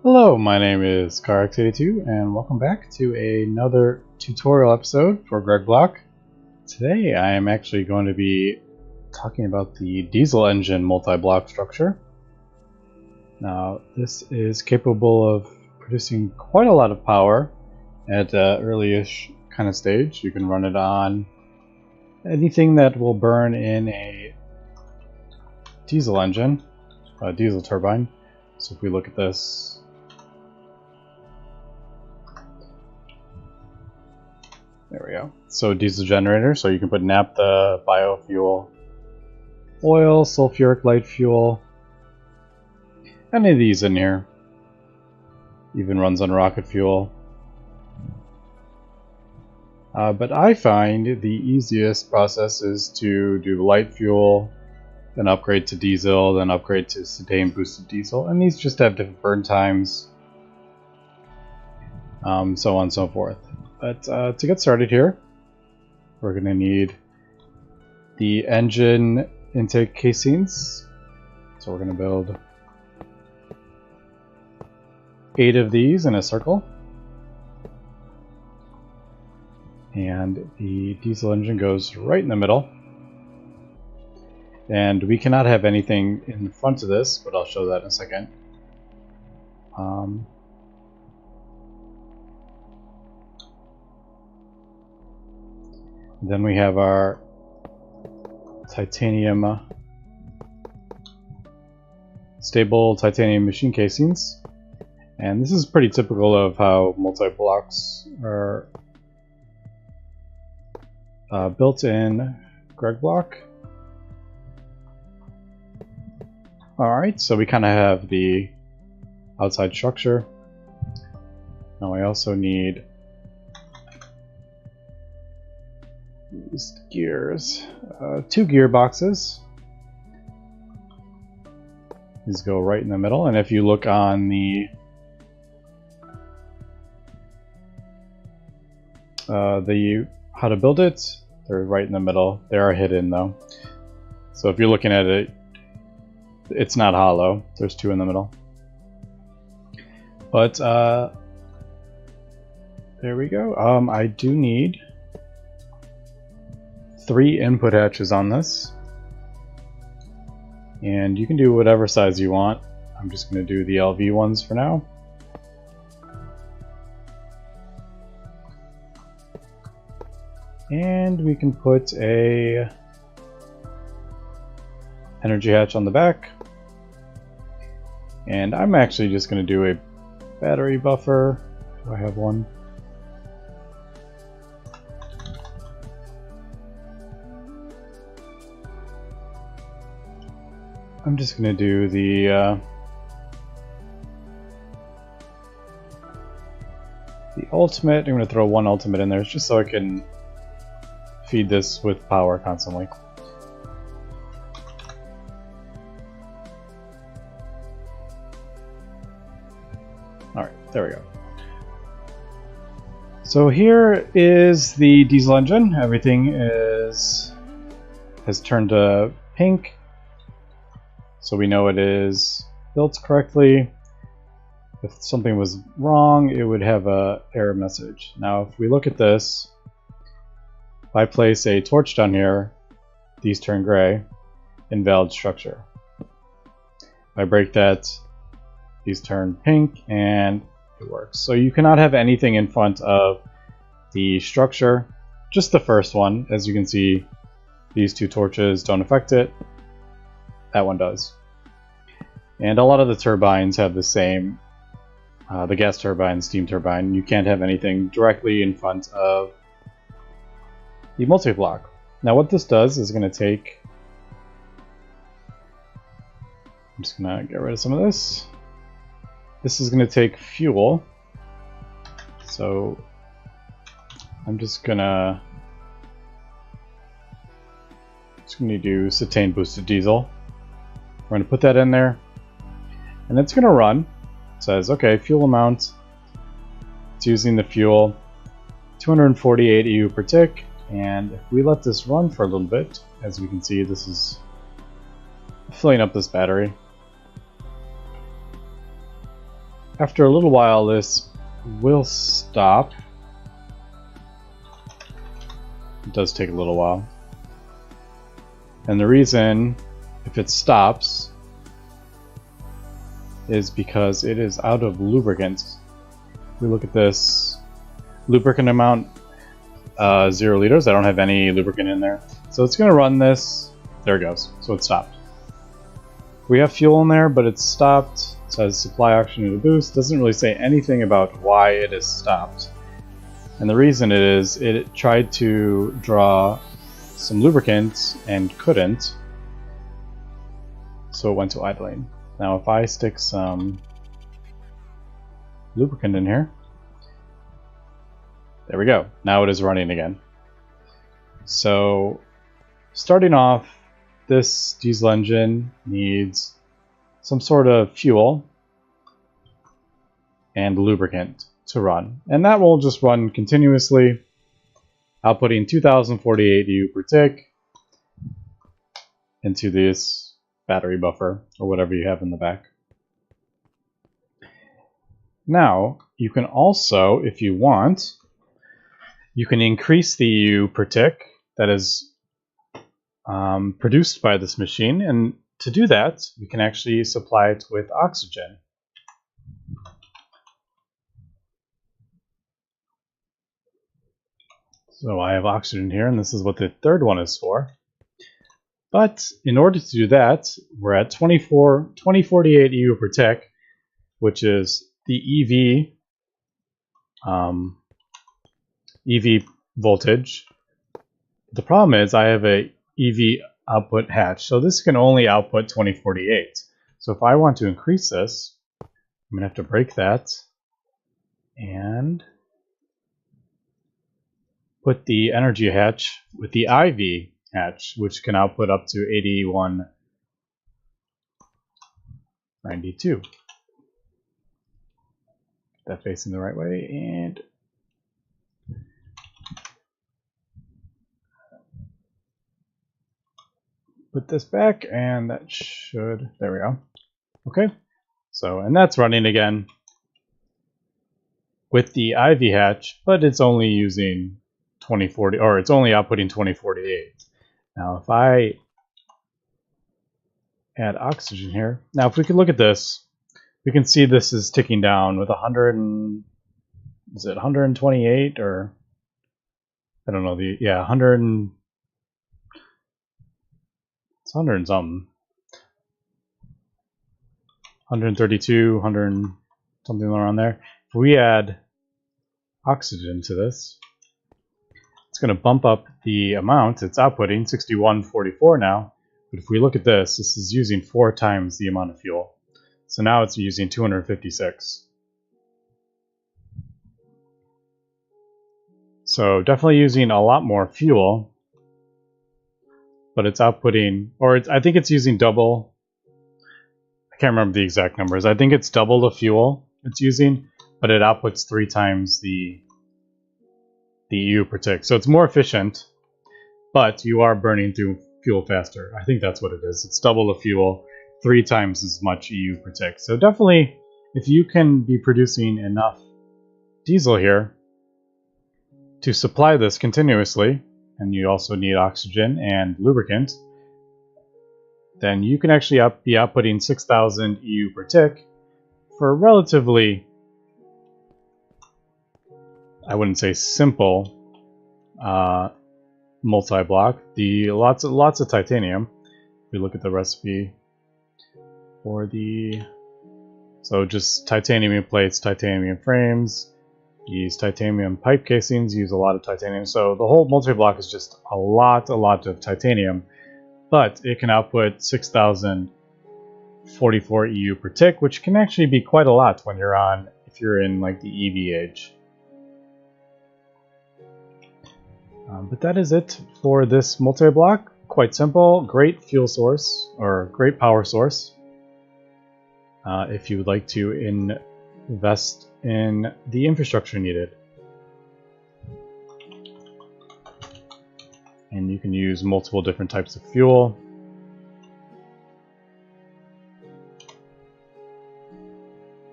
Hello, my name is CarX82 and welcome back to another tutorial episode for GregBlock. Today I am actually going to be talking about the diesel engine multi-block structure. Now this is capable of producing quite a lot of power at an early-ish kind of stage. You can run it on anything that will burn in a diesel engine, a diesel turbine. So if we look at this, there we go. So diesel generator, so you can put naphtha, biofuel, oil, sulfuric light fuel, any of these in here. Even runs on rocket fuel. But I find the easiest process is to do light fuel, then upgrade to diesel, then upgrade to cetane boosted diesel, and these just have different burn times, so on and so forth. But to get started here, we're going to need the engine intake casings. So we're going to build 8 of these in a circle. And the diesel engine goes right in the middle. And we cannot have anything in front of this, but I'll show that in a second. Then we have our titanium, stable titanium machine casings. And this is pretty typical of how multi-blocks are built in GregBlock. Alright, so we kind of have the outside structure. Now I also need these gears, 2 gearboxes. These go right in the middle, and if you look on the how to build it, they're right in the middle. They are hidden though, so if you're looking at it, it's not hollow. There's 2 in the middle. But there we go. I do need 3 input hatches on this, and you can do whatever size you want. I'm just going to do the LV ones for now. And we can put a energy hatch on the back. And I'm actually just going to do a battery buffer. Do I have one? I'm just going to do the ultimate. I'm going to throw 1 ultimate in there just so I can feed this with power constantly. Alright, there we go. So here is the diesel engine. Everything has turned to pink. So we know it is built correctly. If something was wrong, it would have an error message. Now if we look at this, if I place a torch down here, these turn gray, invalid structure. If I break that, these turn pink, and it works. So you cannot have anything in front of the structure, just the first one. As you can see, these 2 torches don't affect it. That one does. And a lot of the turbines have the same, the gas turbine, steam turbine. You can't have anything directly in front of the multi-block. Now what this does is going to take, I'm just going to get rid of some of this. This is going to take fuel. So I'm just going to do cetane boosted diesel. We're going to put that in there, and it's going to run. It says, okay, fuel amount. It's using the fuel, 248 EU per tick. And if we let this run for a little bit, as we can see, this is filling up this battery. After a little while, this will stop. It does take a little while. And the reason, if it stops, is because it is out of lubricant. We look at this lubricant amount, 0 liters. I don't have any lubricant in there. So it's going to run this. There it goes. So it stopped. We have fuel in there, but it's stopped. It says supply oxygen to boost. Doesn't really say anything about why it is stopped. And the reason is it tried to draw some lubricant and couldn't. So it went to idling. Now if I stick some lubricant in here, there we go. Now it is running again. So starting off, this diesel engine needs some sort of fuel and lubricant to run. And that will just run continuously, outputting 2048 EU per tick into this battery buffer or whatever you have in the back. Now, you can also, if you want, you can increase the EU per tick that is produced by this machine, and to do that, we can actually supply it with oxygen. So I have oxygen here, and this is what the third one is for. But in order to do that, we're at 2048 EU per tick, which is the EV voltage. The problem is I have a EV output hatch, so this can only output 2048. So if I want to increase this, I'm going to have to break that and put the energy hatch with the IV hatch, which can output up to 8192. Get that facing the right way, and put this back, and that should, there we go. Okay, so, and that's running again with the IV hatch, but it's only using 2040, or it's only outputting 2048. Now, if I add oxygen here, now if we could look at this, we can see this is ticking down with 100 and, is it 128 or, I don't know, 100 and, it's 100 and something. 132, 100 and something around there. If we add oxygen to this, it's going to bump up the amount it's outputting, 6144 now. But if we look at this, this is using 4 times the amount of fuel. So now it's using 256. So definitely using a lot more fuel, but it's outputting, or I think it's using double. I can't remember the exact numbers. I think it's double the fuel it's using, but it outputs 3 times the EU per tick. So it's more efficient, but you are burning through fuel faster. I think that's what it is. It's double the fuel, 3 times as much EU per tick. So definitely, if you can be producing enough diesel here to supply this continuously, and you also need oxygen and lubricant, then you can actually be outputting 6,000 EU per tick for a relatively, I wouldn't say simple, multi-block. Lots of titanium. If we look at the recipe for the, so just titanium plates, titanium frames. These titanium pipe casings use a lot of titanium. So the whole multi-block is just a lot of titanium, but it can output 6,044 EU per tick, which can actually be quite a lot when you're on, if you're in like the EV age. But that is it for this multi-block. Quite simple, great fuel source, or great power source. If you would like to invest in the infrastructure needed. And you can use multiple different types of fuel.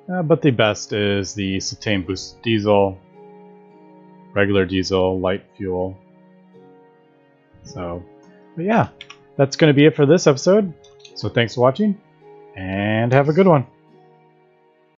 but the best is the cetane boosted diesel, regular diesel, light fuel. So, but yeah, that's going to be it for this episode. So thanks for watching, and have a good one.